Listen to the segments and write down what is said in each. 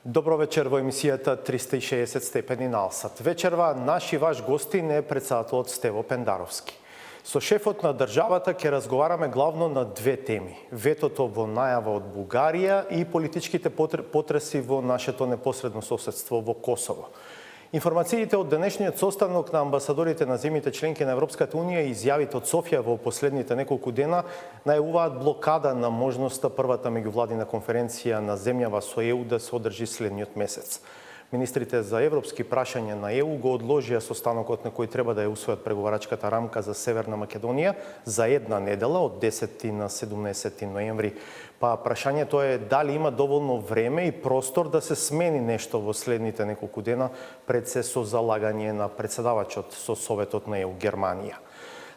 Добро вечер во емисијата 360 степени на Алсат. Вечерва наши ваш гостин е председателот Стево Пендаровски. Со шефот на државата ќе разговараме главно на две теми. Ветото во најава од Бугарија и политичките потреси во нашето непосредно соседство во Косово. Информациите од денешниот состанок на амбасадорите на земјите членки на Европската Унија и изјавите од Софија во последните неколку дена најавуваат блокада на можноста првата меѓувладина конференција на земјава со ЕУ да се одржи следниот месец. Министрите за европски прашања на ЕУ го одложија состанокот на кој треба да ја усвојат преговарачката рамка за Северна Македонија за една недела од 10 на 17 ноември. Па прашањето е дали има доволно време и простор да се смени нешто во следните неколку дена пред се со залагање на председавачот со Советот на ЕУ Германија.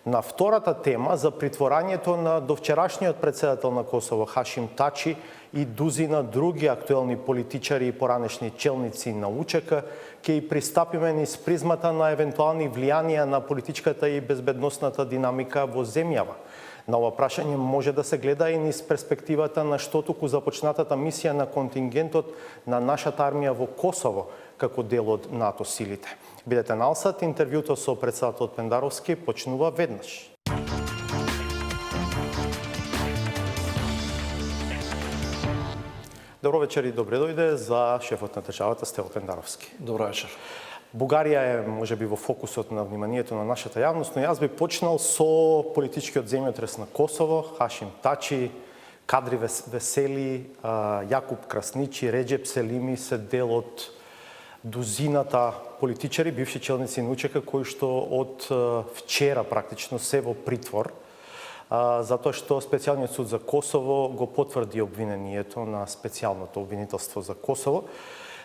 На втората тема за притворањето на довчерашниот председател на Косово Хашим Тачи и дузина други актуелни политичари и поранешни челници на УЧК ќе и пристапиме низ призмата на евентуални влијанија на политичката и безбедносната динамика во земјава. На ова прашање може да се гледа и низ перспективата на што туку започнатата мисија на контингентот на нашата армија во Косово како дел од НАТО силите. Бидете на Алсат, интервјуто со председателот Пендаровски почнува веднаш. Добро вечер и добре дојде за шефот на државата Стево Пендаровски. Добро вечер. Бугарија е можеби во фокусот на вниманието на нашата јавност, но јас би почнал со политичкиот земјотрес на Косово, Хашим Тачи, Кадри Весели, Јакуп Красничи, Реджеп Селими се дел од дузината политичари, бивши челници на УЧК, кои што од вчера практично се во притвор, затоа што специјалниот суд за Косово го потврди обвинението на специјалното обвинителство за Косово.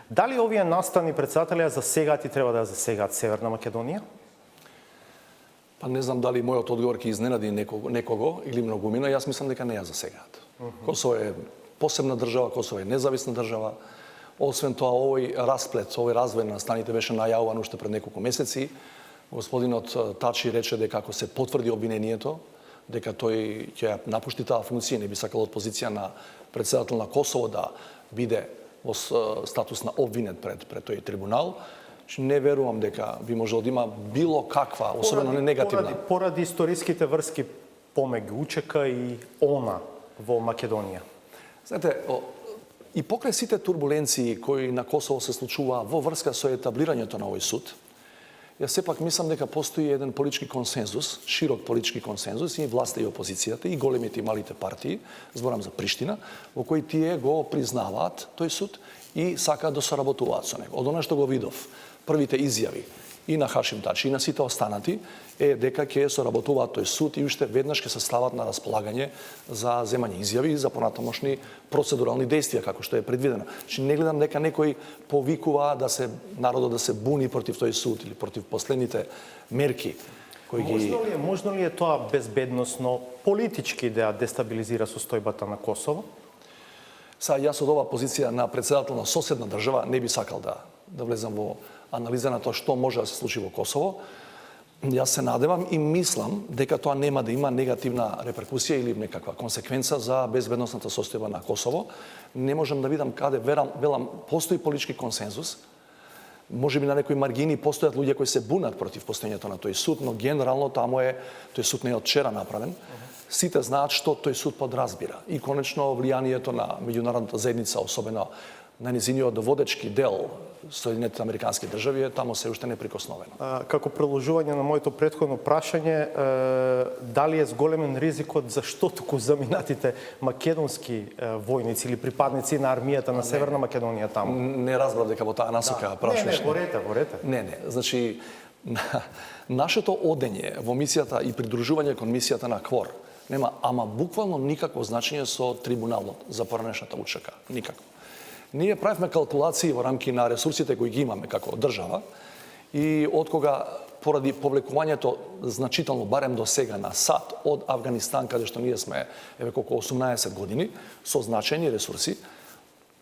Дали овие настани председатели ја засегаат и треба да ја засегаат Северна Македонија? Па не знам дали мојот одговор ќе изненади некого или многумина, јас мислам дека не ја засегаат. Косово е посебна држава, Косово е независна држава. Освен тоа, овој расплет, овој развој на настаните беше најавуван уште пред неколку месеци. Господинот Тачи рече дека ако се потврди обвинението, дека тој ќе напушти таа функција, не би сакал од позиција на председател на Косово да биде во статус на обвинет пред тој трибунал. Не верувам дека би можело да има било каква, особено не негативна. Поради историските врски помеѓу УЧК и ОНА во Македонија. Знаете, и покрај сите турбуленции кои на Косово се случува во врска со етаблирањето на овој суд, јас сепак мислам дека постои еден политички консензус, широк политички консензус и власта и опозицијата, и големите и малите партии, зборам за Приштина, во кои тие го признаваат тој суд и сакаат да соработуваат со него. Од она што го видов, првите изјави и на Хашим Тачи и на сите останати е дека ќе соработуваат тој суд и уште веднаш ќе се стават на располагање за земање изјави и за понатамошни процедурални действија како што е предвидено. Значи не гледам дека некој повикува да се народот да се буни против тој суд или против последните мерки кои ги Можно ли е тоа безбедносно политички да ја дестабилизира состојбата на Косово? Јас од оваа позиција на председател на соседна држава не би сакал да влезам во анализа на тоа што може да се случи во Косово. Јас се надевам и мислам дека тоа нема да има негативна реперкусија или некаква консеквенца за безбедносната состојба на Косово. Не можам да видам каде велам постои политички консензус. Можеби на некои маргини постојат луѓе кои се бунат против постоењето на тој суд, но генерално таму тој суд не е од вчера направен. Сите знаат што тој суд подразбира. И конечно влијанието на меѓународната заедница, особено на низиниот водечки дел Соединетите Американски држави е таму се уште неприкосновено. Како продолжување на моето претходно прашање, дали е зголемен ризикот зашто туку заминатите македонски војници или припадници на армијата на Северна Македонија таму? Не разбрав дека во таа насока прашуваш. Не, горете. Не, значи нашето одење во мисијата и придружување кон мисијата на КВОР нема ама буквално никакво значење со трибуналот за поранешната УЧК, никакво. Ние правевме калкулации во рамки на ресурсите кои ги имаме како држава и откога поради повлекувањето значително барем до сега на САД од Авганистан, каде што ние сме колку 18 години со значајни ресурси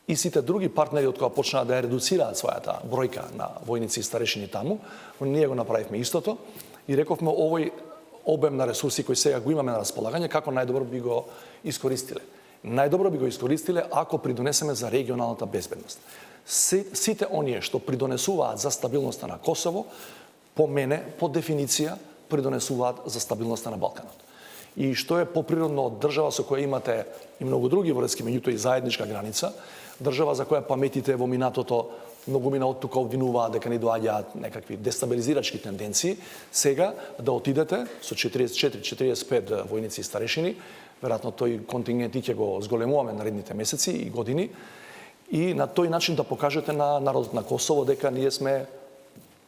и сите други партнери од кога почнаа да ја редуцираат својата бројка на војници и старешини таму, ние го направивме истото и рековме овој обем на ресурси кои сега го имаме на располагање како најдобро би го искористиле. Најдобро би го искористиле ако придонесеме за регионалната безбедност. Сите оние што придонесуваат за стабилноста на Косово, по мене, по дефиниција, придонесуваат за стабилноста на Балканот. И што е поприродно од држава со која имате и многу други врски, меѓутоа и заедничка граница, држава за која паметите во минатото многумина од тука обвинуваат дека ни доаѓаат некакви дестабилизирачки тенденции, сега да отидете со 44-45 војници и старешини, веројатно тој контингент ќе го зголемуваме наредните месеци и години, и на тој начин да покажете на народот на Косово дека ние сме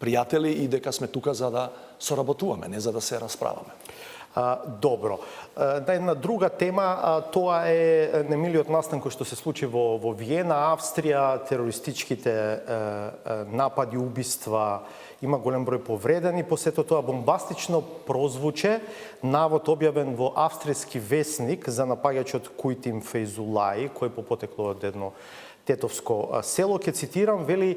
пријатели и дека сме тука за да соработуваме, не за да се расправаме. Добро. Една друга тема, тоа е немилиот настан кој што се случи во Виена, Австрија, терористичките напади, убиства, има голем број повредени, по сето тоа бомбастично прозвуче навод објавен во австријски весник за напаѓачот Кујтим Фейзулаи, кој по потекло од едно тетовско село, ќе цитирам, вели: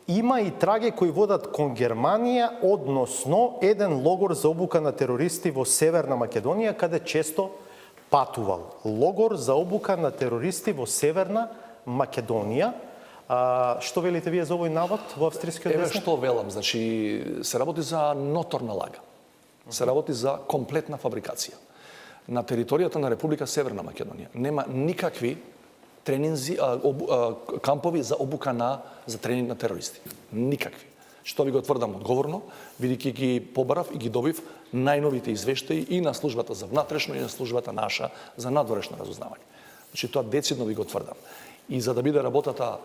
има и траги кои водат кон Германија, односно еден логор за обука на терористи во Северна Македонија, каде често патувал. Логор за обука на терористи во Северна Македонија. Што велите вие за овој навод во австријскиот весник? Еве што велам, значи се работи за ноторна лага. Се работи за комплетна фабрикација. На територијата на Република Северна Македонија нема никакви тренинзи, кампови за обука за тренинг на терористи. Никакви. Што ви го тврдам одговорно, бидејќи ги побарав и ги добив најновите извештаи и на службата за внатрешно и на службата наша за надворешно разузнавање. Значи тоа децидно ви го тврдам. И за да биде работата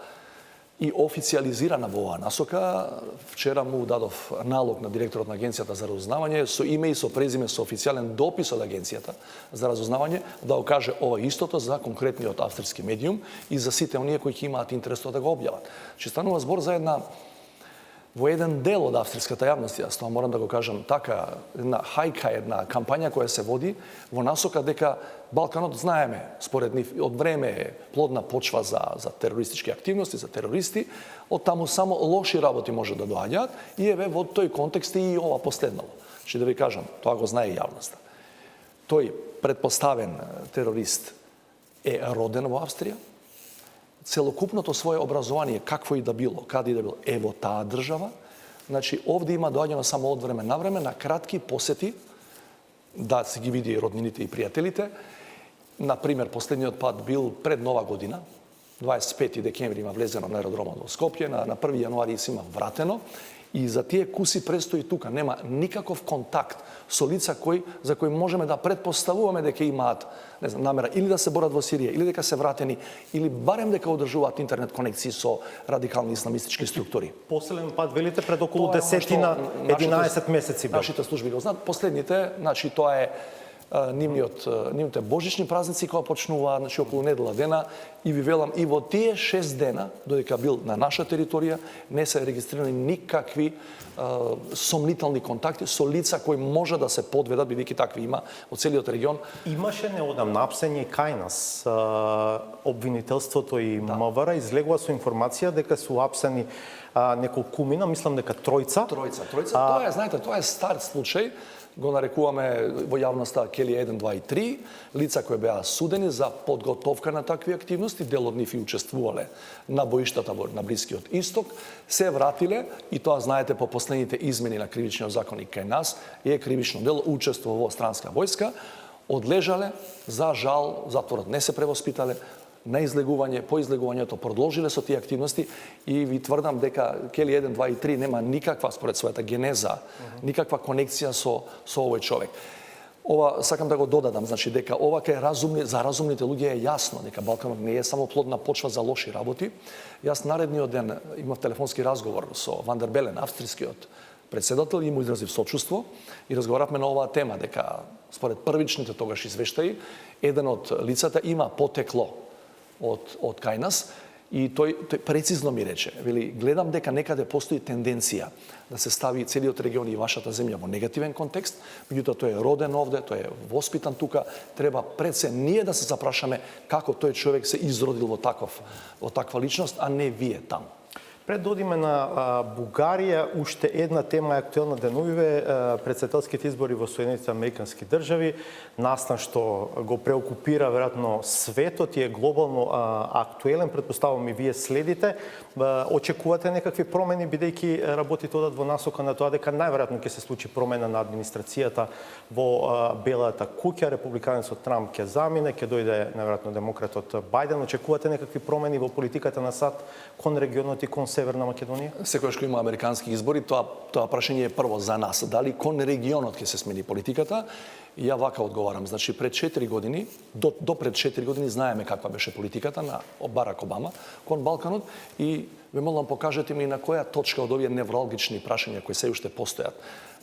и официализирана во оваа насока, вчера му дадов налог на директорот на Агенцијата за разузнавање со име и со презиме, со официјален допис од Агенцијата за разузнавање, да окаже ова истото за конкретниот австрийски медиум и за сите оние кои ќе имаат интерес да го објават. Че станува збор за во еден дел од австриската јавност, јас тоа морам да го кажам така, една хајка, една кампања која се води во насока дека Балканот, знаеме, според нив, од време е плодна почва за терористички активности, за терористи, од таму само лоши работи може да доаѓаат и еве во тој контекст и ова последново. Че да ви кажам, тоа го знае јавноста. Тој предпоставен терорист е роден во Австрија, целокупното свое образование, какво и да било, каде и да било, е во таа држава. Значи, овде има доаѓано само од време на време на кратки посети, да се ги види роднините и пријателите. Например, последниот пат бил пред Нова година, 25 декември има влезено на аеродромот во Скопје, на 1 јануари се има вратено, и за тие куси престои тука. Нема никаков контакт со лица за кои можеме да предпоставуваме дека имаат, не знам, намера или да се борат во Сирија, или дека се вратени, или барем дека одржуваат интернет конекции со радикални исламистички структури. Последен пат велите пред околу 10-11 месеци бил. Нашите служби го знаат. Последните, значи тоа е нивните божични празници кои почнуваат, значи околу недела дена, и ви велам и во тие 6 дена додека бил на наша територија не се регистрирани никакви сомнителни контакти со лица кои може да се подведат, бидејќи такви има во целиот регион. Имаше неодамна апсење и кај нас. Обвинителството и МВР излегува со информација дека су апсени неколкумина, мислам дека тројца. Тројца. Тоа е, знаете, тоа е стар случај. Го нарекуваме во јавноста Кели 1, 2 и 3, лица кои беа судени за подготовка на такви активности, дел од нив и учествувале на боиштата на Блискиот Исток, се вратиле и тоа знаете по последните измени на кривичниот законник кај нас, е кривично дело, учествува во странска војска, одлежале, за жал, затворот не се превоспитале, на излегување, по излегувањето продолжиле со тие активности и ви тврдам дека Кели 1, 2 и 3 нема никаква, според својата генеза, никаква конекција со овој човек. Ова сакам да го додадам, значи дека ова за разумните луѓе е јасно дека Балканот не е само плодна почва за лоши работи. Јас наредниот ден имав телефонски разговор со Ван дер Белен, австрискиот председател, и му изразив сочувство и разговаравме на оваа тема дека според првичните тогаш извештаи еден од лицата има потекло од кај нас и тој прецизно ми рече, вели, гледам дека некаде постои тенденција да се стави целиот регион и вашата земја во негативен контекст, меѓутоа тој е роден овде, тој е воспитан тука, треба пред се ние да се запрашаме како тој човек се изродил во таква личност, а не вие таму. Пред да одиме на Бугарија, уште една тема е актуелна денувиве, председателските избори во Соединетите Американски држави, настан што го преокупира веројатно светот и е глобално актуелен, предпоставувам и вие следите. Очекувате некакви промени, бидејќи работите одат во насока на тоа дека најверојатно ќе се случи промена на администрацијата во Белата куќа, републиканецот Трамп ќе замине, ќе дојде најверојатно демократот Бајден. Очекувате некакви промени во политиката на САД кон регионот и кон Северна Македонија? Секогаш кога има американски избори, тоа прашање е прво за нас. Дали кон регионот ќе се смени политиката? Ја вака одговарам. Значи, пред 4 години, до пред 4 години знаеме каква беше политиката на Барак Обама кон Балканот и ве молам покажете ми на која точка од овие невралгични прашања кои се уште постојат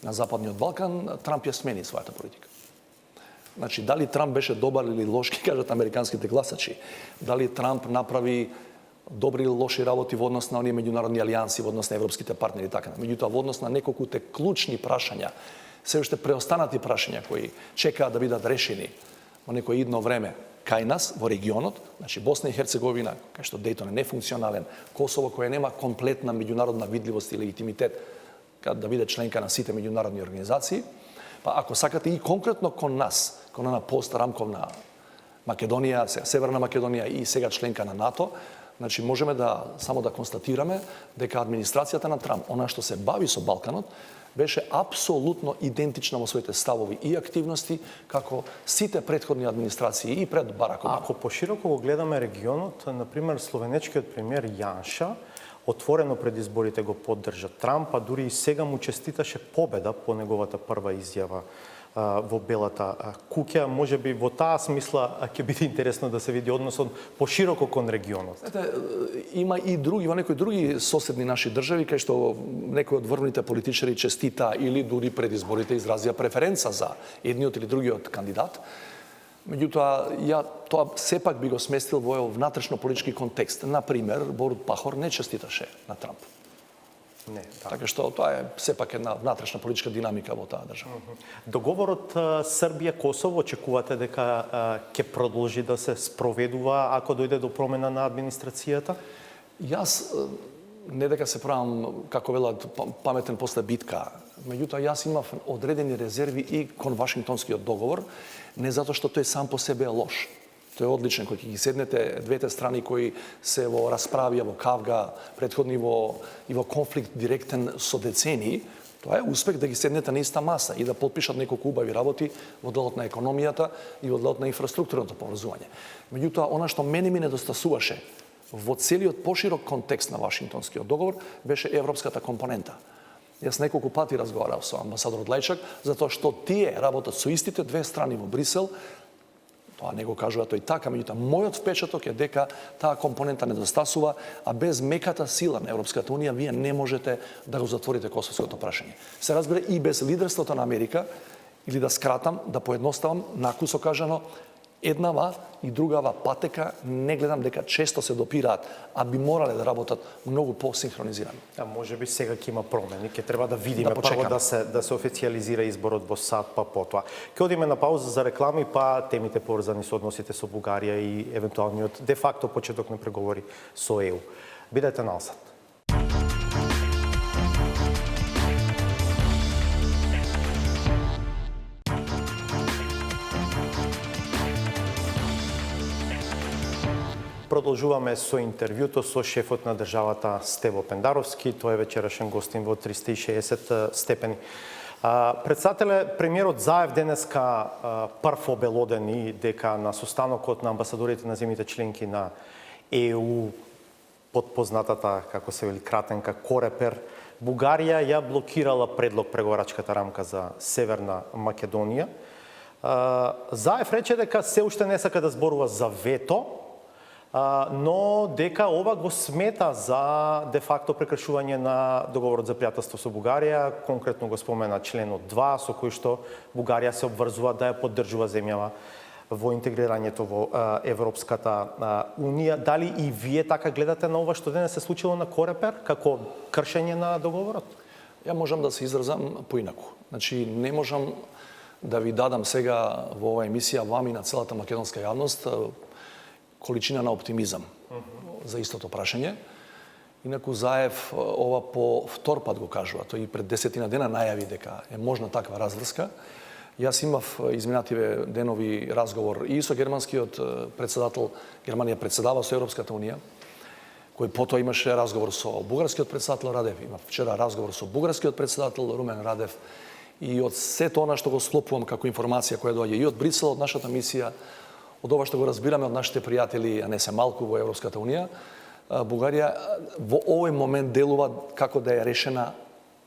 на Западниот Балкан, Трамп ја смени својата политика. Значи, дали Трамп беше добар или лош, ке кажат американските гласачи. Дали Трамп направи добри или лоши работи во однос на оние меѓународни алијанси, во однос на европските партнери и така. Меѓутоа, во однос на неколкуте клучни прашања, се уште преостанати прашања кои чекаат да бидат решени во некој идно време кај нас, во регионот, значи Босна и Херцеговина, кај што Дејтон е нефункционален, Косово која нема комплетна меѓународна видливост и легитимитет да биде членка на сите меѓународни организации, па ако сакате и конкретно кон нас, кон она пострамковна Македонија, Северна Македонија и сега членка на НАТО, значи можеме само да констатираме дека администрацијата на Трамп, она што се бави со Балканот, беше апсолутно идентична во своите ставови и активности како сите претходни администрации и пред Барак Обама. Ако пошироко го гледаме регионот, например, словенечкиот премиер Јанша отворено пред изборите го поддржа Трамп, а дури и сега му честиташе победа по неговата прва изјава во Белата куќа. Може би во таа смисла ќе биде интересно да се види односот пошироко кон регионот. Има и други, во некои други соседни наши држави, кај што некои од врвните политичари честита или дури пред изборите изразија преференца за едниот или другиот кандидат. Меѓутоа, ја тоа сепак би го сместил во внатрешно политички контекст. Например, Борут Пахор не честиташе на Трамп. Не, да. Така што тоа е сепак една внатрешна политичка динамика во таа држава. Договорот Србија-Косово очекувате дека ќе продолжи да се спроведува ако дојде до промена на администрацијата? Јас не дека се правам, како велат, паметен после битка, меѓутоа јас имав одредени резерви и кон Вашингтонскиот договор, не затоа што тој сам по себе е лош. Тој е одличен, кој ќе ги седнете двете страни кои се во расправија, во кавга, претходни и во конфликт директен со децении, тоа е успех да ги седнете на иста маса и да подпишат неколку убави работи во делот на економијата и во делот на инфраструктурното поврзување. Меѓутоа, она што мене ми недостасуваше во целиот поширок контекст на Вашингтонскиот договор беше европската компонента. Јас неколку пати разговарав со амбасадорот Лајчак, затоа што тие работат со истите две страни во Брисел. Тоа не го кажува тој така, меѓутоа мојот впечаток е дека таа компонента недостасува, а без меката сила на Европската унија вие не можете да го затворите косовското прашање. Се разбере и без лидерството на Америка, или да скратам, да поедноставам, накусо кажано, еднава и другава патека не гледам дека често се допираат, а би морале да работат многу посинхронизирано. А може би сега ќе има промени, ќе треба да видиме Да прво да се официализира изборот во САД, па потоа. Ќе одиме на пауза за реклами, па темите поврзани со односите со Бугарија и евентуалниот де факто почеток на преговори со ЕУ. Бидете на САД. Продолжуваме со интервјуто со шефот на државата Стево Пендаровски. Тој е вечерашен гостин во 360 степени. Председателе, премиерот Заев денеска прв обелодени дека на состанокот на амбасадорите на земјите членки на ЕУ под познатата, како се вели, кратенка Корепер, Бугарија ја блокирала предлог преговарачката рамка за Северна Македонија. Заев рече дека се уште не сака да зборува за вето, но дека ова го смета за де факто прекршување на договорот за пријателство со Бугарија, конкретно го спомена членот 2 со кој што Бугарија се обврзува да ја поддржува земјава во интегрирањето во Европската унија. Дали и вие така гледате на ова што денес се случило на Корепер како кршење на договорот? Ја можам да се изразам поинаку. Значи, не можам да ви дадам сега во оваа емисија вам и на целата македонска јавност количина на оптимизам за истото прашање. Инаку Заев ова по втор пат го кажува, тој и пред 10 дена најави дека е можна таква разврска. Јас имав изминативе денови разговор и со германскиот председател, Германија председава со Европската унија, кој потоа имаше разговор со бугарскиот председател Радев, има вчера разговор со бугарскиот председател Румен Радев, и од сето она што го склопувам како информација која доаѓа и од Брисел, од нашата мисија, од ова што го разбираме од нашите пријатели, а не се малку во Европската унија, Бугарија во овој момент делува како да е решена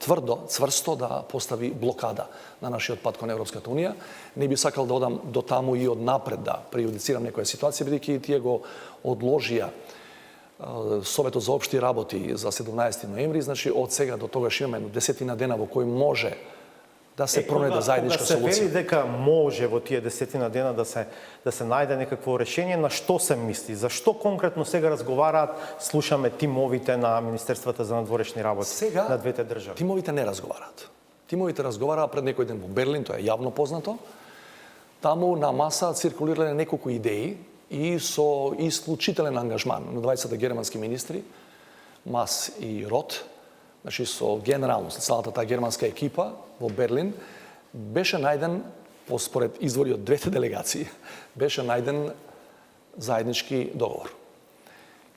тврдо, цврсто да постави блокада на нашиот пат кон Европската унија. Не би сакал да одам до таму и од напред да прејудицирам некоја ситуација, бидејќи тие го одложија Советот за општи работи за 17 ноември, значи од сега до тогаш имаме 10 дена во кој може да се пронајде заедничка солуција. Кога се вели дека може во тие 10 дена да се најде некакво решение, на што се мисли? Зашто конкретно сега разговараат, слушаме тимовите на Министерствата за надворешни работи сега, на двете држави? Тимовите не разговараат. Тимовите разговараат пред некој ден во Берлин, тоа е јавно познато. Таму на маса циркулирале неколку идеи и со исклучителен ангажман на 20 германски министри, Мас и Рот, значи со генерално, со целата таа германска екипа во Берлин, беше најден, според извори од двете делегации, беше најден заеднички договор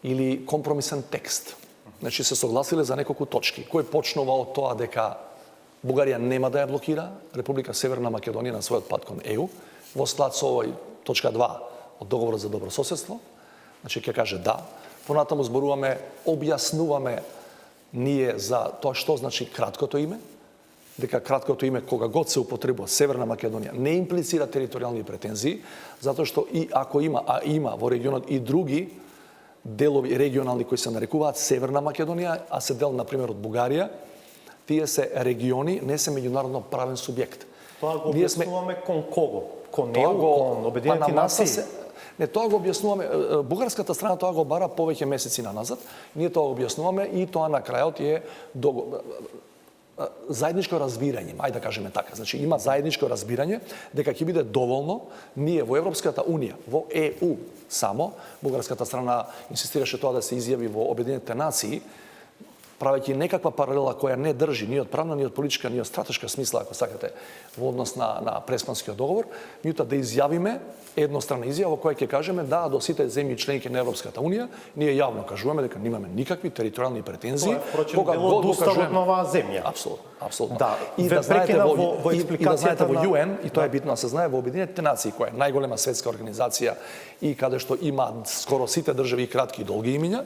или компромисен текст. Значи се согласиле за неколку точки, кој почнува од тоа дека Бугарија нема да ја блокира Република Северна Македонија на својот пат кон ЕУ, во склад со овој точка 2 од договорот за добрососедство, значи ќе каже да. Понатаму зборуваме, објаснуваме ние за тоа што значи краткото име, дека краткото име кога год се употребува Северна Македонија не имплицира територијални претензии, затоа што и ако има, а има во регионот и други делови регионални кои се нарекуваат Северна Македонија, а се дел, например, од Бугарија, тие се региони, не се меѓународно правен субјект. Тоа го објаснуваме кон кого? Кон ЕУ, кон Обединети нации? Не, тоа го објаснуваме, бугарската страна тоа го бара повеќе месеци назад, ние тоа го објаснуваме и тоа на крајот е заедничко разбирање, ајде да кажеме така. Значи има заедничко разбирање дека ќе биде доволно ние во Европската унија, во ЕУ само, бугарската страна инсистираше тоа да се изјави во Обединетите нации, правејќи некаква паралела која не држи ни од правна, ни од политичка, ни од стратешка смисла, ако сакате, во однос на Преспанскиот договор, меѓутоа да изјавиме едностранна изјава во која ќе кажеме да до сите земји членки на Европската унија, ние јавно кажуваме дека немаме никакви територијални претензии. Кога го уставот на оваа земја. Апсолутно, апсолутно. Да, и да знаете во експликацијата во ЮН, и тоа да. е битно да се знае, во Обединетите нации, која е најголема светска организација и каде што има скоро сите држави и кратки и долги имиња,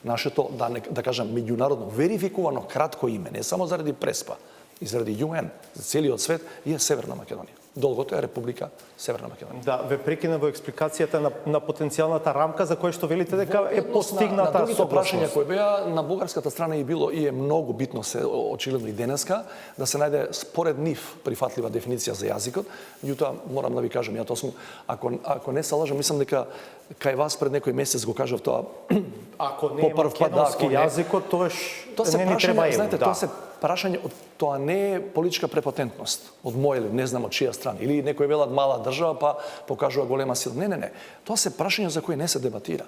нашето, да кажам, меѓународно верификувано кратко име, не само заради Преспа, и заради ЮН, за целиот свет, е Северна Македонија. Долгото е Република Северна Македонија. Да, ве прекина во експликацијата на потенцијалната рамка за која што велите дека е постигната согласност. На другите прашања кои беа на бугарската страна и било и е многу битно се очигледно и денеска да се најде според нив прифатлива дефиниција за јазикот. Меѓутоа морам да ви кажам, ја тоа сум ако не се лажам, мислам дека кај вас пред некој месец го кажав тоа. Ако не е македонски јазикот, тоа не ни треба ЕУ. Знаете, тоа се прашање, тоа не е политичка препотентност од моја или не знам од чија страна, или некој велат мала држава па покажува голема сила. Не. Тоа се прашања за кои не се дебатира.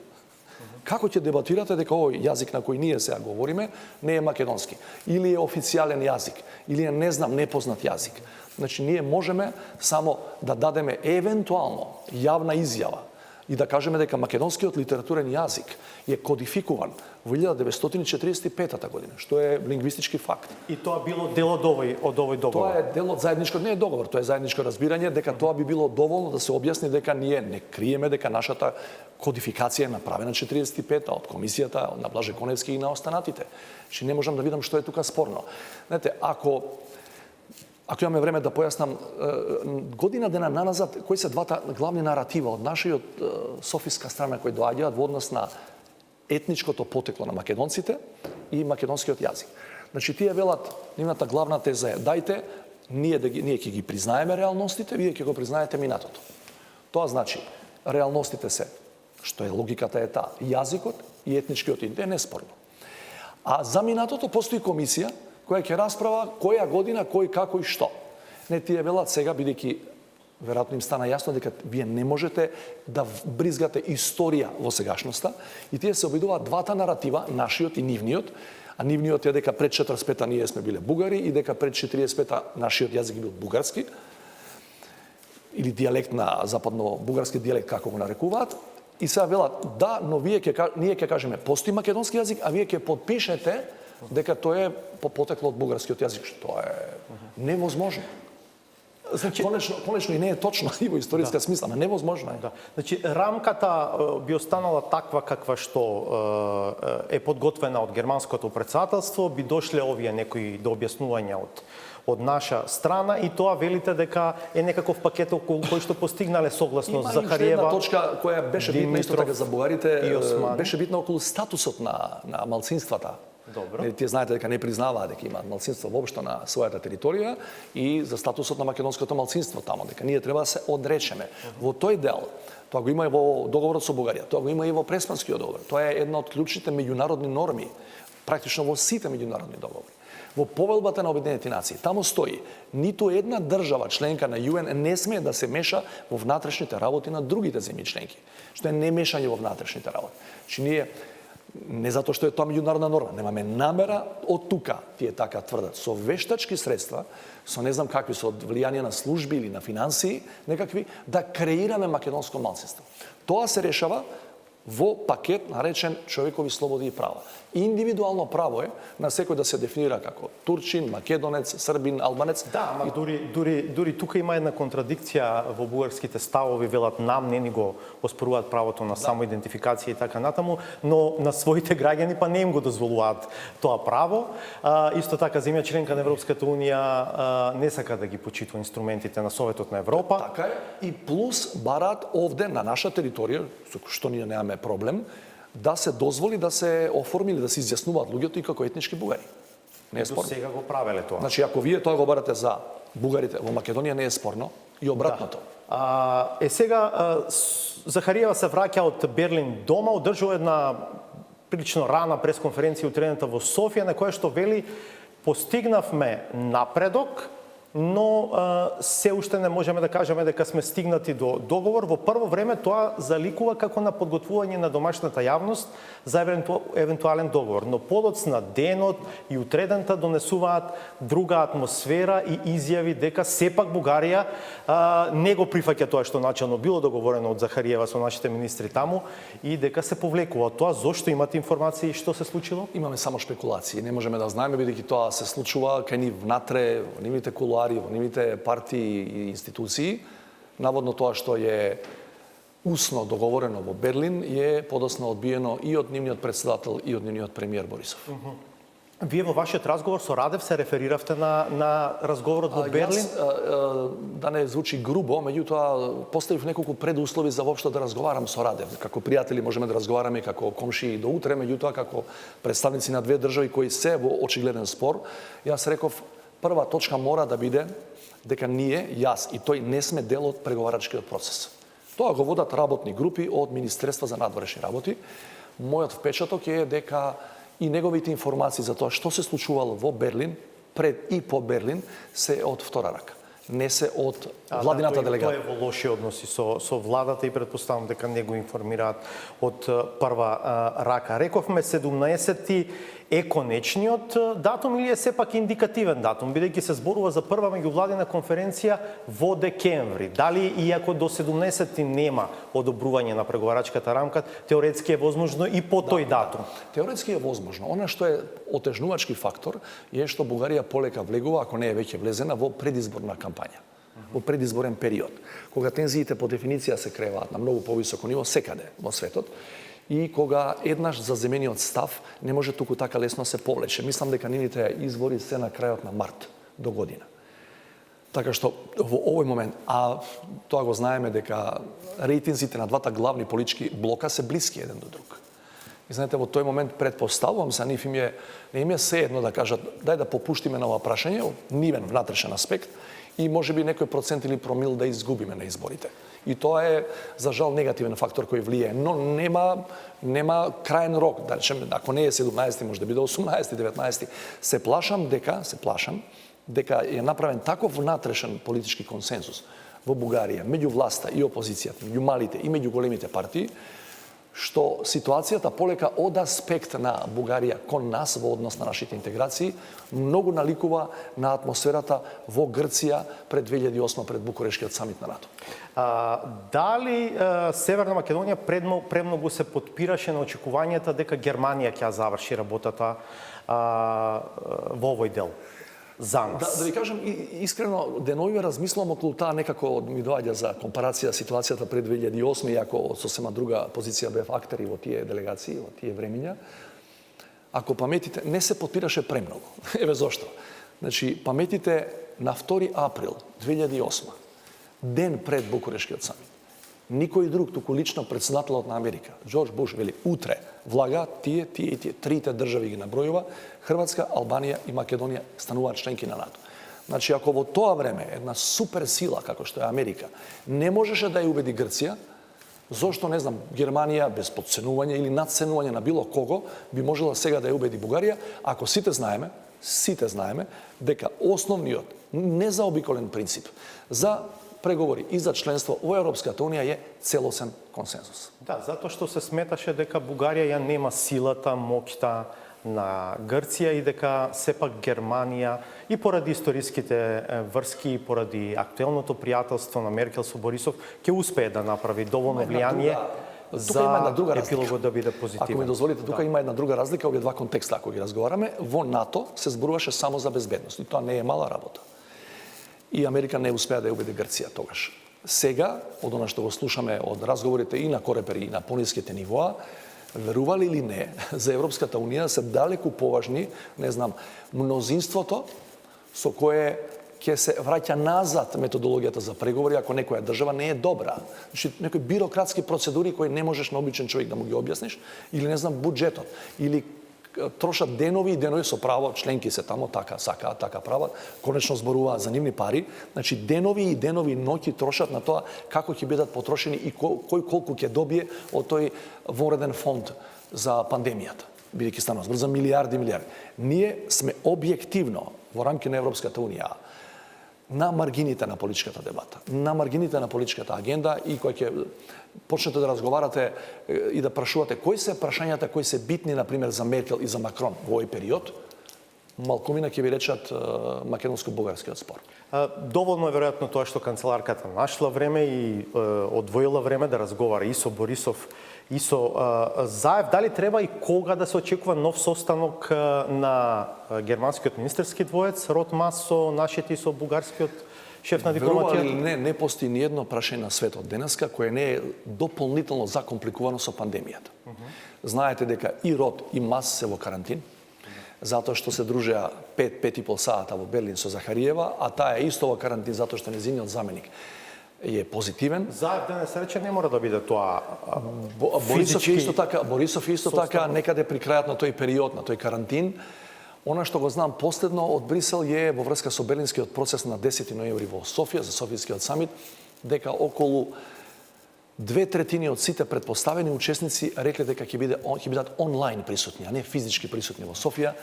Како ќе дебатирате дека овој јазик на кој ние сега говориме не е македонски, или е официјален јазик, или е не знам непознат јазик. Значи ние можеме само да дадеме евентуално јавна изјава и да кажеме дека македонскиот литературен јазик е кодификуван во 1945 година, што е лингвистички факт. И тоа било дел од овој договор. Тоа е дел од заедничко, не е договор, тоа е заедничко разбирање дека тоа би било доволно да се објасни дека ние не криеме дека нашата кодификација е направена 45-та од комисијата на Блаже Коневски и на останатите. Че не можам да видам што е тука спорно. Знаете, ако имаме време да појаснам, година дена наназад, кои се двата главни наратива од наша и од софиска страна кои доаѓаат во однос на етничкото потекло на македонците и македонскиот јазик. Значи, тие велат, нивната главна теза е, дајте, ние ќе ги признаеме реалностите, вие ќе го признаете минатото. Тоа значи, реалностите се, што е логиката е таа, јазикот и етничкиот идентитет е неспорно. А за минатото постои комисија која ќе расправа која година, кој, како и што. Не, тие велат сега, бидејќи веројатно им стана јасно дека вие не можете да бризгате историја во сегашноста и тие се обидуваат двата наратива, нашиот и нивниот, а нивниот е дека пред 45-та ние сме биле бугари и дека пред 45-та нашиот јазик бил бугарски или дијалект на западно-бугарски дијалект како го нарекуваат. И сега велат, да, но ние ќе кажеме постои македонски јазик, а вие ќе подпишете дека тој е потекло од бугарскиот јазик, што е невозможно. Значи, конечно и не е точно и во историска смисла, но невозможно е. Да. Значи, рамката би останала таква каква што е подготвена од германското председателство, би дошле овие некои до објаснувања од наша страна и тоа велите дека е некаков пакет околу кој што постигнале согласност Захариева. Има точка која беше битна исто така за бугарите, беше битна околу статусот на малцинствата. Добро. Тие знаете дека не признаваат дека имаат малцинство воопшто на својата територија и за статусот на македонското малцинство тамо, дека ние треба да се одречеме. Во тој дел, тоа го има и во договорот со Бугарија, тоа го има и во Преспанскиот договор. Тоа е една од клучните меѓународни норми, практично во сите меѓународни договори. Во повелбата на Обединетите нации, тамо стои, ниту една држава членка на ЮН не смее да се меша во внатрешните работи на другите земји членки, што е немешање во внатрешните работи. Значи ние не затоа што е тоа меѓународна норма, немаме намера од тука, тие така тврдат, со вештачки средства, со не знам какви, со влијание на служби или на финансии, некакви, да креираме македонско малцинство. Тоа се решава во пакет наречен човекови слободи и права. Индивидуално право е на секој да се дефинира како турчин, македонец, србин, албанец. Да, ама дури тука има една контрадикција во бугарските ставови, велат нам не ни го оспоруваат правото на самоидентификација и така натаму, но на своите граѓани па не им го дозволуваат тоа право. Исто така земја членка на Европската унија не сака да ги почитува инструментите на Советот на Европа. Така е. И плюс бараат овде на наша територија, со што ние немаме проблем, да се дозволи да се оформи или да се изјаснуваат луѓето и како етнички бугари. Не е спорно. До сега го правеле тоа. Значи, ако вие тоа го барате за бугарите во Македонија, не е спорно и обратното. Да. Сега Захариева се враќа од Берлин дома, одржува една прилично рана пресконференција утрената во Софија, на која што вели постигнавме напредок, но се уште не можеме да кажеме дека сме стигнати до договор. Во прво време тоа заликува како на подготвување на домашната јавност за евентуален договор, но подоцна денот и утредента донесуваат друга атмосфера и изјави дека сепак Бугарија не го прифаќа тоа што начално било договорено од Захариева со нашите министри таму и дека се повлекува од тоа. Зошто имате информации што се случило? Имаме само шпекулации, не можеме да знаеме бидејќи тоа се случува кај нив внатре, во нивните кулуари, во нивните партии и институции. Наводно тоа што е усно договорено во Берлин е подоцна одбиено и од нивниот председател и од нивниот премиер Борисов. Вие во вашиот разговор со Радев се рефериравте на разговорот во Берлин? Да не звучи грубо, меѓутоа поставив неколку предуслови за воопшто да разговарам со Радев. Како пријатели можеме да разговараме како комшии до утре, меѓутоа како представници на две држави кои се во очигледен спор, јас реков прва точка мора да биде дека ние, јас и тој не сме дел од преговарачкиот процес. Тоа го водат работни групи од Министерство за надворешни работи. Мојот впечаток е дека и неговите информации за тоа што се случувало во Берлин, пред и по Берлин, се од втора рака. Не се од владината делегација. Тој е во лоши односи со владата и претпоставам дека не го информираат од прва рака. Рековме 17 е конечниот датум или е сепак индикативен датум, бидејќи се зборува за прва меѓувладина конференција во декември. Дали иако до 17 нема одобрување на преговарачката рамка, теоретски е возможно и по тој датум? Теоретски е возможно. Она што е отежнувачки фактор е што Бугарија полека влегува, ако не е веќе влезена, во предизборна кампања, во предизборен период, кога тензиите по дефиниција се креваат на многу повисоко ниво секаде во светот, и кога еднаш заземениот став не може туку така лесно се повлече. Мислам дека нивните избори се на крајот на март до година. Така што во овој момент, а тоа го знаеме дека рейтинзите на двата главни политички блока се блиски еден до друг. И знаете, во тој момент предпоставувам се, нив не им е сеедно да кажат дај да попуштиме на ова прашање, нивен внатрешен аспект, и може би некој процент или промил да изгубиме на изборите. И тоа е, за жал, негативен фактор кој влие, но нема краен рок, да речем, ако не е 17, може да биде 18, 19. Се плашам дека е направен таков внатрешен политички консензус во Бугарија, меѓу власта и опозицијата, меѓу малите и меѓу големите партии, што ситуацијата полека од аспект на Бугарија кон нас во однос на нашите интеграции многу наликува на атмосферата во Грција пред 2008 пред Букурешкиот самит на НАТО. Дали Северна Македонија премногу се потпираше на очекувањата дека Германија ќе заврши работата во овој дел за нас? Да ви кажам искрено, деновиве размислувам околу таа, некако ми доаѓа за компарација ситуацијата пред 2008, иако од сосема друга позиција бев актери во тие делегации, во тие времиња. Ако паметите, не се потпираше премногу. Еве зошто. Значи, паметите на 2 април 2008, ден пред Букурешкиот самит, никој друг, туку лично председателот на Америка, Џорџ Буш, вели, утре влага тие и тие, трите држави ги набројува, Хрватска, Албанија и Македонија стануваат членки на НАТО. Значи, ако во тоа време една супер сила, како што е Америка, не можеше да ја убеди Грција, зошто, не знам, Германија, без подценување или надценување на било кого, би можела сега да ја убеди Бугарија, ако сите знаеме, дека основниот, незаобиколен принцип за преговори и за членство во Европската Унија е целосен консензус. Да, затоа што се сметаше дека Бугарија ја нема силата, моќта на Грција и дека сепак Германија и поради историските врски и поради актуелното пријателство на Меркел со Борисов ќе успее да направи доволно влијание за епилогот да биде позитивен. Ако ми дозволите, тука има една друга разлика, овие два контекста ако ги разговараме. Во НАТО се зборуваше само за безбедност и тоа не е мала работа. И Америка не успеа да ја убеди Грција тогаш. Сега, од она што го слушаме од разговорите и на Корепери и на пониските нивоа, верували или не, за Европската Унија се далеку поважни, не знам, мнозинството со кое ќе се враќа назад методологијата за преговори ако некоја држава не е добра. Значи, некои бирократски процедури кои не можеш на обичен човек да му ги објасниш, или не знам, буџетот, или трошат денови и денови со право, членки се тамо, така сакаат, така прават, конечно зборуваат за нивни пари, значи денови и денови ноќи трошат на тоа како ќе бидат потрошени и кој колку ќе добие од тој вонреден фонд за пандемијата, бидејќи станува збор за милиарди. Ние сме објективно во рамки на Европската Унија на маргините на политичката дебата, на маргините на политичката агенда и кој ќе почнете да разговарате и да прашувате кои се прашањата кои се битни, например, за Меркел и за Макрон во овој период, малкумина ќе ви речат македонско-бугарскиот спор. Доволно е веројатно тоа што канцеларката нашла време и одвоила време да разговара и со Борисов и со Заев. Дали треба и кога да се очекува нов состанок на германскиот министерски двоец Рот Мас со нашите и со бугарскиот шеф на дипломатијата? Верували не постои ни едно прашање на светот денеска кое не е дополнително закомпликувано со пандемијата. Знаете дека и Рот и Мас се во карантин, затоа што се дружеа 5-5,5 сата во Берлин со Захариева, а таа е исто во карантин затоа што незиниот заменик е позитивен. Заев денес рече не мора да биде тоа Борисов исто така некаде при крајот на тој период, на тој карантин. Она што го знам последно од Брисел е во врска со Берлинскиот процес на 10 ноември во Софија за Софијскиот самит, дека околу 2/3 од сите претпоставени учесници рекле дека ќе бидат онлайн присутни, а не физички присутни во Софија.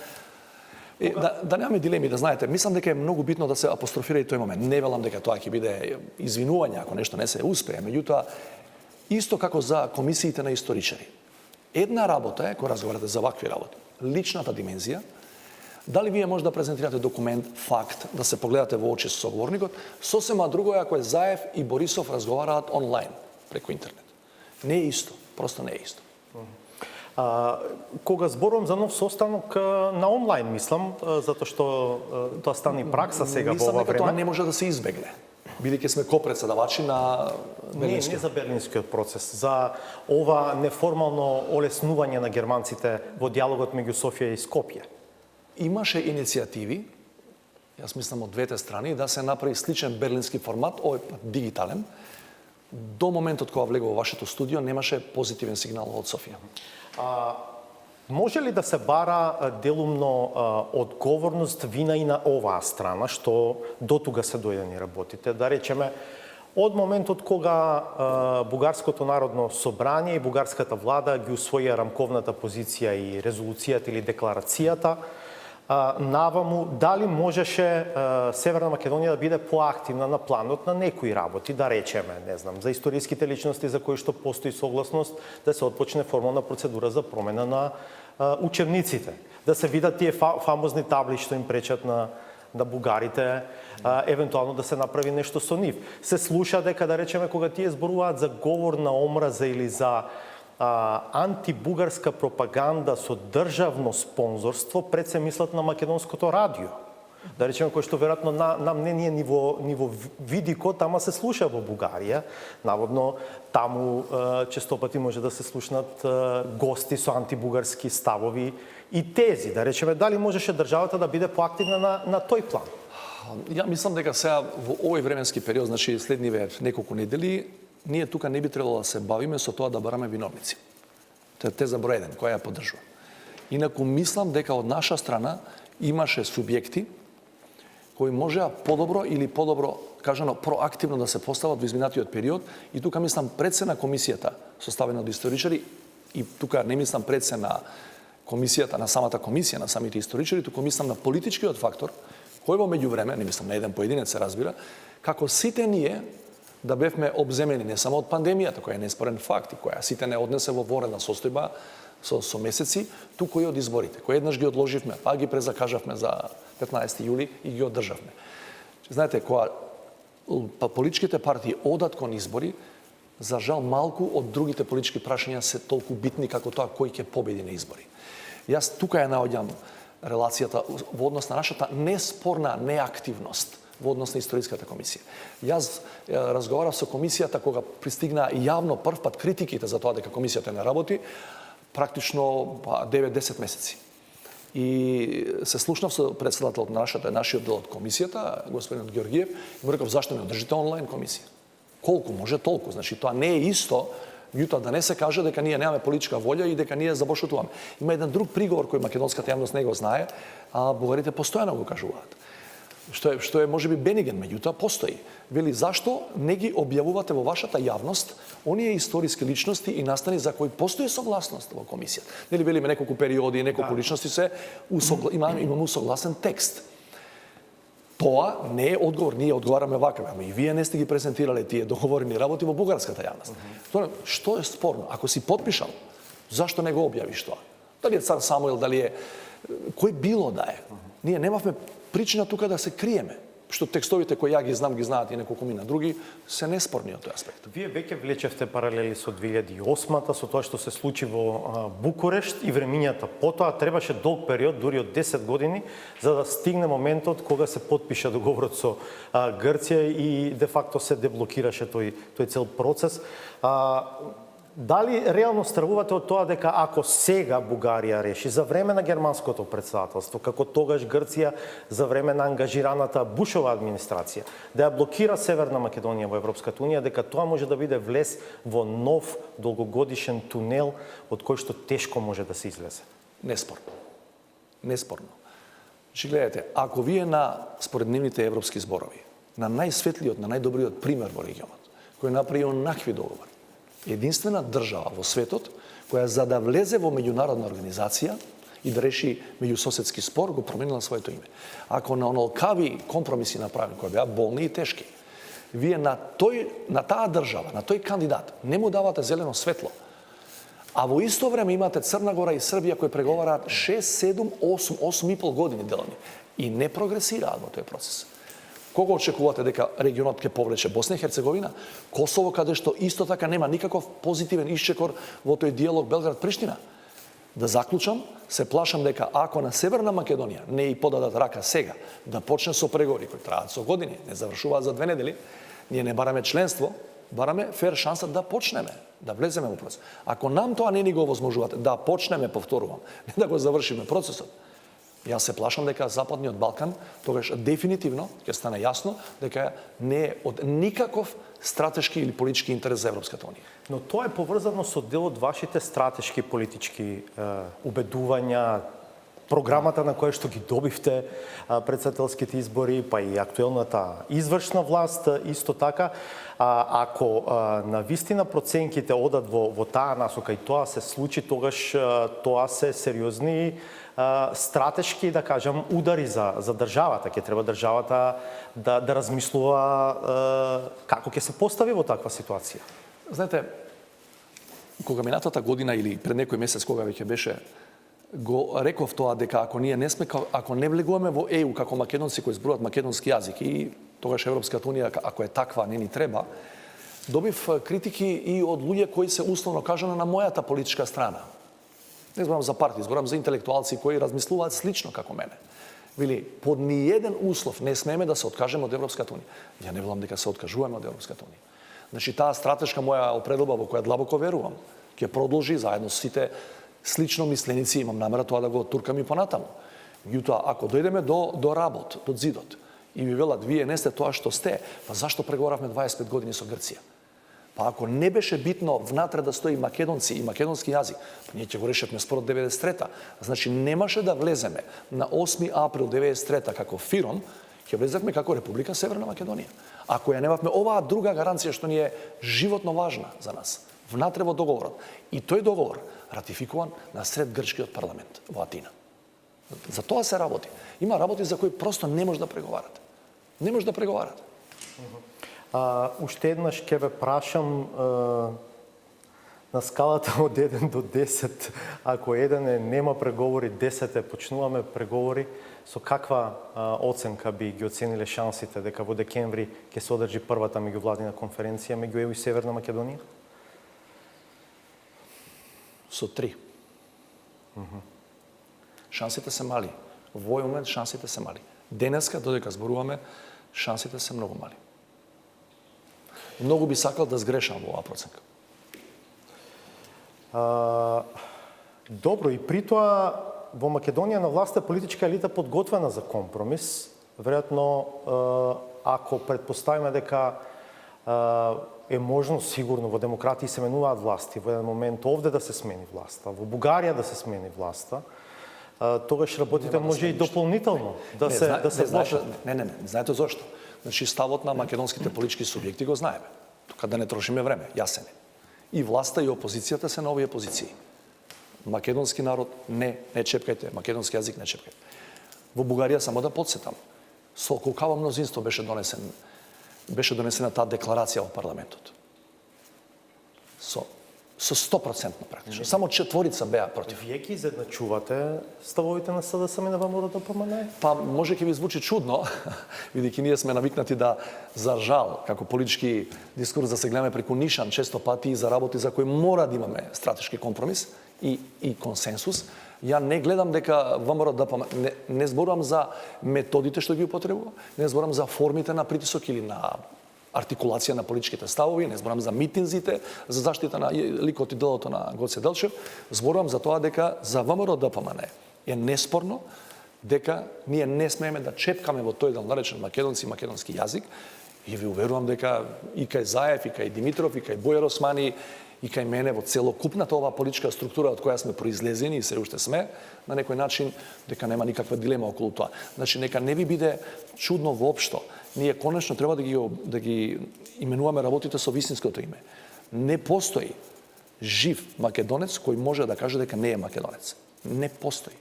Да немаме дилеми, да знаете, мислам дека е многу битно да се апострофира и тој момент. Не велам дека тоа ќе биде извинување ако нешто не се успее, меѓутоа исто како за комисиите на историчари. Една работа е кога разговарате за вакви работи, личната димензија. Дали вие може да презентирате документ, факт, да се погледате во очи со соговорникот, сосема друго е ако Заев и Борисов разговараат онлайн преку интернет. Не е исто, просто не е исто. Кога зборувам за нов состанок на онлайн, мислам, затоа што тоа стане пракса сега во ова време. Тоа не може да се избегне, бидејќи сме копредседавачи на Берлинскиот. Не за Берлинскиот процес, за ова неформално олеснување на германците во диалогот меѓу Софија и Скопје. Имаше иницијативи, јас мислам од двете страни, да се направи сличен берлински формат, овој пат дигитален. До моментот кога влегува во вашето студио немаше позитивен сигнал од Софија. Може ли да се бара делумно одговорност вина и на оваа страна, што до туга се дојдени работите? Да речеме, од моментот кога Бугарското народно собрание и бугарската влада ги усвоија рамковната позиција и резолуцијата или декларацијата, наваму, дали можеше Северна Македонија да биде поактивна на планот на некои работи, да речеме, не знам, за историските личности за кои што постои согласност да се отпочне формална процедура за промена на учебниците, да се видат тие фамозни табли што им пречат на бугарите, евентуално да се направи нешто со нив. Се слуша дека, да речеме, кога тие зборуваат за говор на омраза или за антибугарска пропаганда со државно спонзорство, пред се мислат на македонското радио. Да речеме, кој што веројатно нам не е ниво видико, тама се слуша во Бугарија. Наводно, таму честопати може да се слушнат гости со антибугарски ставови и тези. Да речеме, дали можеше државата да биде поактивна на тој план? Ја мислам дека сега во овој временски период, значи следниве неколку недели, ние тука не би требало да се бавиме со тоа да бараме виновници. Теза број 1, која ја поддржувам. Инаку мислам дека од наша страна имаше субјекти кои можеа подобро или подобро, кажано, проактивно да се постават во изминатиот период, и тука мислам пред се на комисијата составена од историчари, и тука не мислам пред се на комисијата, на самата комисија, на самите историчари, туку мислам на политичкиот фактор, кој во меѓувреме, не мислам на еден поединец се разбира, како сите ние да бевме обземени не само од пандемијата, која е неспорен факт и која сите не однесе во воредна состојба со месеци, туку и од изборите, кои еднаш ги одложивме, па ги презакажавме за 15 јули и ги одржавме. Знаете, кога политичките партии одат кон избори, за жал малку од другите политички прашања се толку битни како тоа кој ќе победи на избори. Јас тука ја наоѓам релацијата во однос на нашата неспорна неактивност во однос на историската комисија. Јас разговарав со комисијата кога пристигна јавно прв пат критиките за тоа дека комисијата не работи, практично 9-10 месеци. И се слушнав со председателот на нашиот дел од комисијата, господинот Георгиев, и му реков зашто не одржите онлайн комисија? Колку може толку. Значи тоа не е исто јутоа да не се каже дека ние немаме политичка волја и дека ние забошутуваме. Има еден друг приговор кој македонската јавност не го знае, а бугарите постојано го кажуваат. Што е можеби бениген, меѓутоа постои. Вели, зашто не ги објавувате во вашата јавност оние историски личности и настани за кои постои согласност во комисијата? Нели велиме неколку периоди, неколку личности се имаме усогласен текст. Тоа не е одговор, ние одговараме вака, ама и вие не сте ги презентирале тие договорени работи во бугарската јавност. Тоа што е спорно? Ако си подпишал, зашто не го објавиш тоа? Дали е цар Самуил, дали е кој било да е? Ние немавме причина тука да се криеме, што текстовите кои ја ги знам, ги знаат и неколку мина други, се неспорни од тој аспект. Вие веќе влечевте паралели со 2008-та, со тоа што се случи во Букурешт и времињата потоа. Требаше долг период, дури од 10 години, за да стигне моментот кога се потпиша договорот со Грција и де факто се деблокираше тој цел процес. Дали реално стравувате од тоа дека ако сега Бугарија реши за време на германското претседателство, како тогаш Грција за време на ангажираната Бушова администрација, да ја блокира Северна Македонија во Европската унија, дека тоа може да биде влез во нов долгогодишен тунел од кој што тешко може да се излезе? Неспорно. Неспорно. Значи, гледате, ако вие според нивните европски зборови, на најсветлиот, на најдобриот пример во регионот, кој направи онакви договори, единствена држава во светот која за да влезе во меѓународна организација и да реши меѓусоседски спор го променила своето име. Ако на онолкави компромиси направени, кои беа болни и тешки, вие на таа држава, на тој кандидат не му давате зелено светло, а во исто време имате Црна Гора и Србија кои преговараат 6, 7, 8,5 години делани и не прогресираат во тој процес. Кога очекувате дека регионот ќе повлече? Босна и Херцеговина, Косово, каде што исто така нема никаков позитивен исчекор во тој диалог Белград-Приштина. Да заклучам, се плашам дека ако на Северна Македонија не и подадат рака сега да почне со преговори кои траат со години, не завршуваат за 2 недели, ние не бараме членство, бараме фер шанса да почнеме, да влеземе во процес. Ако нам тоа не ни го овозможувате, да почнеме, повторувам, не да го завршиме процесот, јас се плашам дека Западниот Балкан тогаш дефинитивно ќе стане јасно дека не е од никаков стратешки или политички интерес за Европската унија. Но тоа е поврзано со дел од вашите стратешки политички убедувања, програмата на која што ги добивте председателските избори, па и актуелната извршна власт исто така, ако на вистина проценките одат во таа насока и тоа се случи, тогаш тоа се сериозни стратешки, да кажам, удари за државата. Ќе треба државата да размислува како ќе се постави во таква ситуација. Знаете, кога минатата година или пред некој месец кога веќе беше, го реков тоа дека ако ние не сме, ако не влегуваме во ЕУ како македонци кои зборуваат македонски јазик и тогаш Европската унија, ако е таква, не ни треба, добив критики и од луѓе кои се условно кажано на мојата политичка страна. Не зборам за партии, зборам за интелектуалци кои размислуваат слично како мене. Вели, под ниеден услов не смееме да се откажеме од Европската унија. Ја не велам дека се откажуваме од Европската унија. Значи, таа стратешка моја определба во која длабоко верувам, ќе продолжи заедно со сите слично мисленици, имам намера тоа да го туркам и понатаму. Меѓутоа, ако дојдеме до работ, до зидот, и ви велат, вие не сте тоа што сте, па зашто преговаравме 25 години со Грција? Па ако не беше битно внатре да стои македонци и македонски јазик, па ние ќе го решевме според 93-та. Значи, немаше да влеземе на 8 април 93-та како ФИРОМ, ќе влезевме како Република Северна Македонија. Ако ја немавме оваа друга гаранција што ни е животно важна за нас, внатре во договорот. И тој договор ратификуван на сред грчкиот парламент во Атина. За тоа се работи. Има работи за кои просто не може да преговарате. Не може да преговарате. Уште еднаш ќе ве прашам на скалата од 1 до 10, ако 1 е нема преговори, 10 е почнуваме преговори, со каква оценка би ги оцениле шансите дека во декември ќе се одржи првата меѓувладина конференција меѓу ЕУ и Северна Македонија? Со 3. Шансите се мали. Во овој момент шансите се мали. Денеска, додека зборуваме, шансите се многу мали. Многу би сакал да сгрешам во оваа проценка. Добро, и при тоа во Македонија на власт е политичка елита подготвена за компромис. Веројатно, ако предпоставиме дека е можно, сигурно, во демократии се менуваат власти, во еден момент овде да се смени власта, во Бугарија да се смени власта, тогаш работите може и дополнително да се влошат. Не, знаете зошто? Значи, ставот на македонските политички субјекти го знаеме. Тука да не трошиме време, јасен е. И власта и опозицијата се на овие позиции. Македонски народ, не чепкајте, македонски јазик не чепкајте. Во Бугарија, само да подсетам, со колкаво мнозинство беше донесена таа декларација во парламентот. Со 100% практично. Само 4 беа против. Вие ги изедначувате ставовите на СДСМ на ВМРО-ДПМНЕ? Па може ќе ви звучи чудно, бидејќи ние сме навикнати да, за жал, како политички дискурс да се гледаме преку нишан често пати и за работи за кои мора да имаме стратешки компромис и консенсус. Ја не гледам дека ВМРО-ДПМНЕ, не зборувам за методите што ги употребува, не зборувам за формите на притисок или на артикулација на политичките ставови, не зборам за митинзите, за заштита на ликот и делото на Гоце Делчев, зборувам за тоа дека за ВМРО-ДПМНЕ е неспорно дека ние не смееме да чепкаме во тој наречен македонци и македонски јазик, и ви уверувам дека и кај Заев, и кај Димитров, и кај Бојар Османи, и кај мене во целокупната оваа политичка структура од која сме произлезени и се уште сме, на некој начин дека нема никаква дилема околу тоа. Значи, нека не ви биде чудно воопшто. Ние конечно треба да ги именуваме работите со вистинското име. Не постои жив македонец кој може да каже дека не е македонец. Не постои.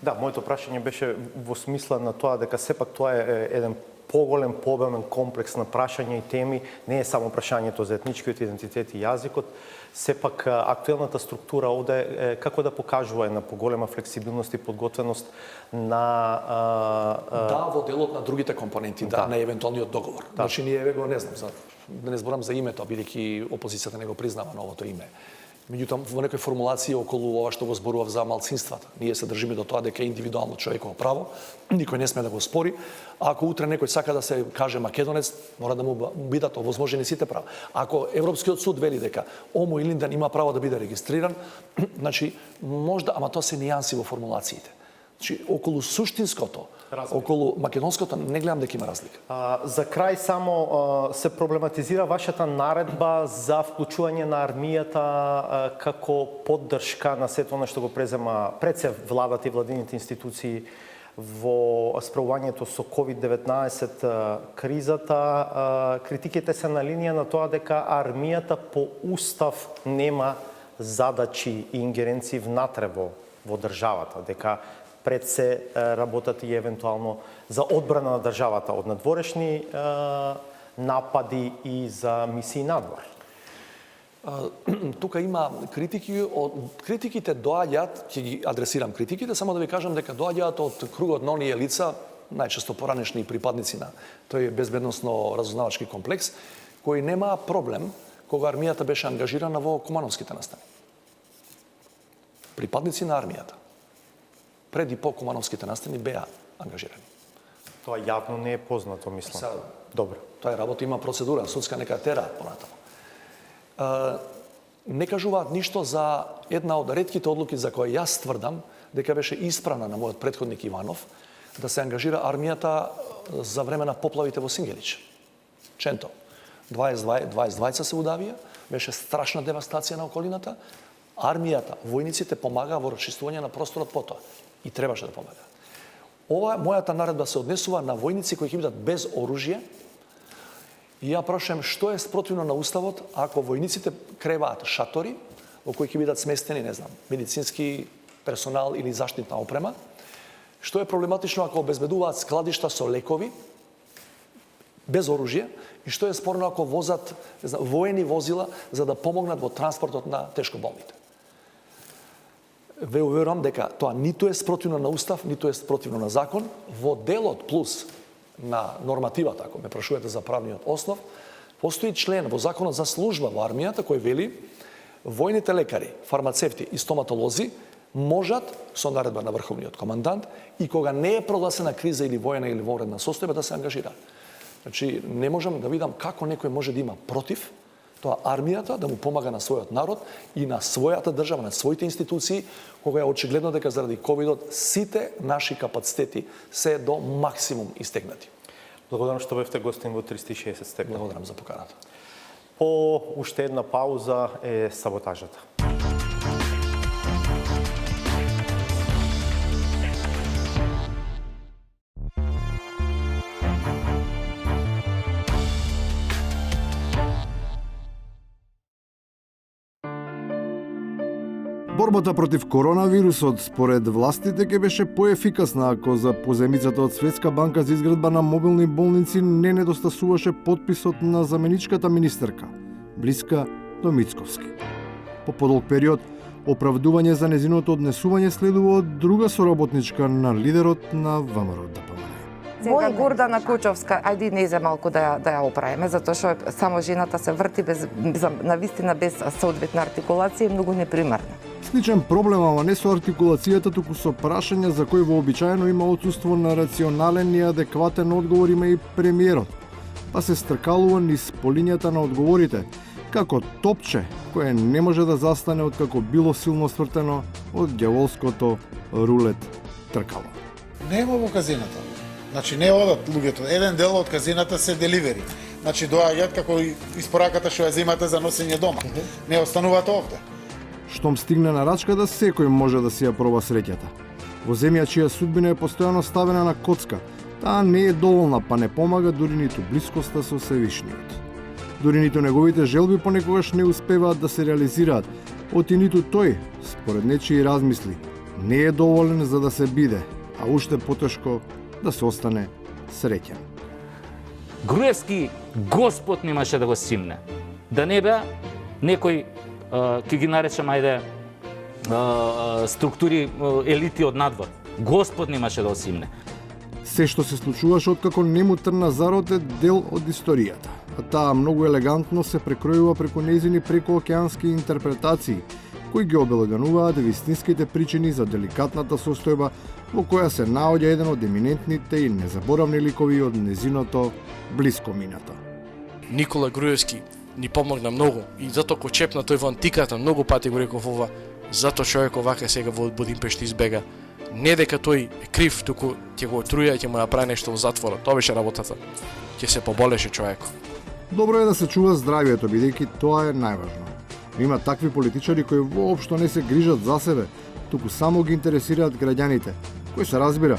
Да, моето прашање беше во смисла на тоа дека сепак тоа е еден поголем, пообемен комплекс на прашања и теми, не е само прашањето за етничкиот идентитет и јазикот, сепак актуелната структура овде како да покажува една поголема флексибилност и подготвеност на Да, во делот на другите компоненти, да, на евентуалниот договор. Да. Значи ние го не знам, да не зборам за името, бидејќи опозицијата не го признава новото име. Меѓутоа, во некои формулации околу ова што го зборував за малцинствата. Ние се држиме до тоа дека е индивидуално човеково право, никој не сме да го спори. А ако утре некој сака да се каже македонец, мора да му бидат овозможени сите права. Ако Европскиот суд вели дека Омо Илинден има право да биде регистриран, значи можда, ама тоа се нијанси во формулациите. Значи, околу суштинското, околу македонското, не гледам дека има разлика. За крај само се проблематизира вашата наредба за вклучување на армијата како поддршка на сето она што го предсе владата и владините институции во справувањето со COVID-19 кризата. Критиките се на линија на тоа дека армијата по устав нема задачи и ингеренции внатре во државата, дека пред се работат и евентуално за одбрана на државата од надворешни напади и за мисии надвор. Тука има критики, критиките доаѓаат, ќе ги адресирам критиките, само да ви кажам дека доаѓаат од кругот на оние лица, најчесто поранешни припадници на тој безбедносно разузнавачки комплекс, кои немаа проблем кога армијата беше ангажирана во Кумановските настани. Припадници на армијата пред и по Кумановските настани беа ангажирани. Тоа јавно не е познато, мислам. Добро. Тоа е работа, има процедура, судска нека тераат понатаму. Не кажуваат ништо за една од ретките одлуки за која јас тврдам дека беше исправна на мојот претходник Иванов, да се ангажира армијата за време на поплавите во Сингелич. Ченто. 22 се удавија, беше страшна девастација на околината. Армијата, војниците помагаа во расчистување на просторот потоа и требаше да помага. Ова мојата наредба се однесува на војници кои ќе бидат без оружје. И ја прашам што е спротивно на уставот ако војниците креваат шатори во кои ќе бидат сместени, не знам, медицински персонал или заштитна опрема. Што е проблематично ако обезбедуваат складишта со лекови без оружје и што е спорно ако возат, не знам, воени возила за да помогнат во транспортот на тешко болните. Ве уверувам дека тоа ниту е спротивно на устав, ниту е спротивно на закон. Во делот плюс на нормативата, ако ме прашувате за правниот основ, постои член во Законот за служба во армијата кој вели војните лекари, фармацевти и стоматолози можат со наредба на врховниот командант и кога не е прогласена криза или воена или военна состојба да се ангажираат. Значи, не можам да видам како некој може да има против тоа армијата да му помага на својот народ и на својата држава, на своите институции, кога е очигледно дека заради ковидот сите наши капацитети се до максимум истегнати. Благодарам што бевте гостин во 360 степени. Благодарам за поканата. По уште една пауза е саботажата. Борбата против коронавирусот според властите ќе беше поефикасна ако за поземицата од Светска банка за изградба на мобилни болници не недостасуваше подписот на заменичката министерка, блиска до Мицковски. По подолг период, оправдување за незиното однесување следува од друга соработничка на лидерот на ВМРО-ДПМНЕ. Мој Гордана Кучовска, ајде не за малку да ја оправиме, затоа што само жената се врти навистина без соодветна артикулација и многу непримерно. Сличен проблем, ама не со артикулацијата, туку со прашања за кои вообичаено има отсуство на рационален и адекватен одговор има и премиерот, па се стркалува низ полињата на одговорите, како топче кое не може да застане од како било силно свртено од ѓаволското рулет тркало. Нема во казината. Значи не одат луѓето. Еден дел од казината се деливери. Значи доаѓаат како испораката што ја земате за носење дома. Не остануваат овде. Штом стигне на рачката, секој може да си ја проба среќата. Во земја чија судбина е постојано ставена на коцка, таа не е доволна, па не помага дури ниту блискоста со Севишниот. Дури ниту неговите желби понекогаш не успеваат да се реализираат, оти ниту тој, според нечии размисли, не е доволен за да се биде, а уште потешко да се остане среќен. Груевски Господ немаше да го симне. Да не бе некој ќе ги наречем ајде структури елити од надвор. Господ немаше да го симне. Се што се случуваше откако не му трна зарод е дел од историјата, а таа многу елегантно се прекројува преку нејзини прекоокеански интерпретации, кои ги обелогануваат вистинските причини за деликатната состојба во која се наоѓа еден од еминентните и незаборавни ликови од незиното блиско минато. Никола Груевски ни помогна многу и затоа кој чепна тој во антиката многу пати го реков ова, затоа човек овака сега во Будимпешт избега Не дека тој е крив, туку ќе го отруја, ќе му направи нешто во затворот. Тоа беше работата. Ќе се поболеше човекот. Добро е да се чува здравието, бидејќи тоа е најважно. Има такви политичари кои воопшто не се грижат за себе, туку само ги интересираат граѓаните, кои се разбира,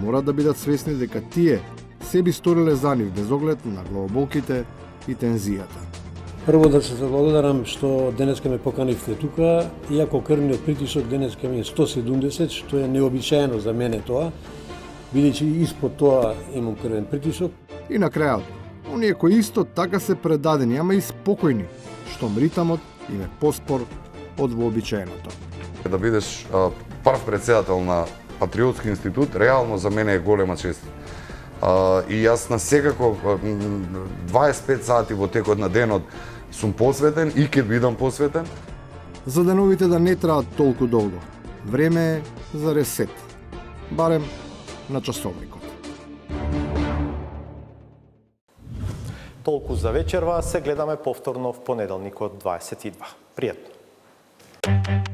мора да бидат свесни дека тие се би сториле за нив без оглед на главоболките и тензијата. Прво да се заблагодарам што денеска ме поканивте тука, иако крвниот притисок денеска ми е 170, што е необичаено за мене тоа, бидејќи испод тоа имам крвен притисок. И на крајот, оние кои исто така се предадени, ама и спокојни, што ритамот им е поспор од вообичаеното. Да бидеш прв председател на Патриотски институт, реално за мене е голема чест. И јас на секако 25 сати во текот на денот сум посветен и ќе бидам посветен. За деновите да не траат толку долго, време е за ресет, барем на часовникот. Толку за вечерва, се гледаме повторно в понеделникот 22. Пријатно.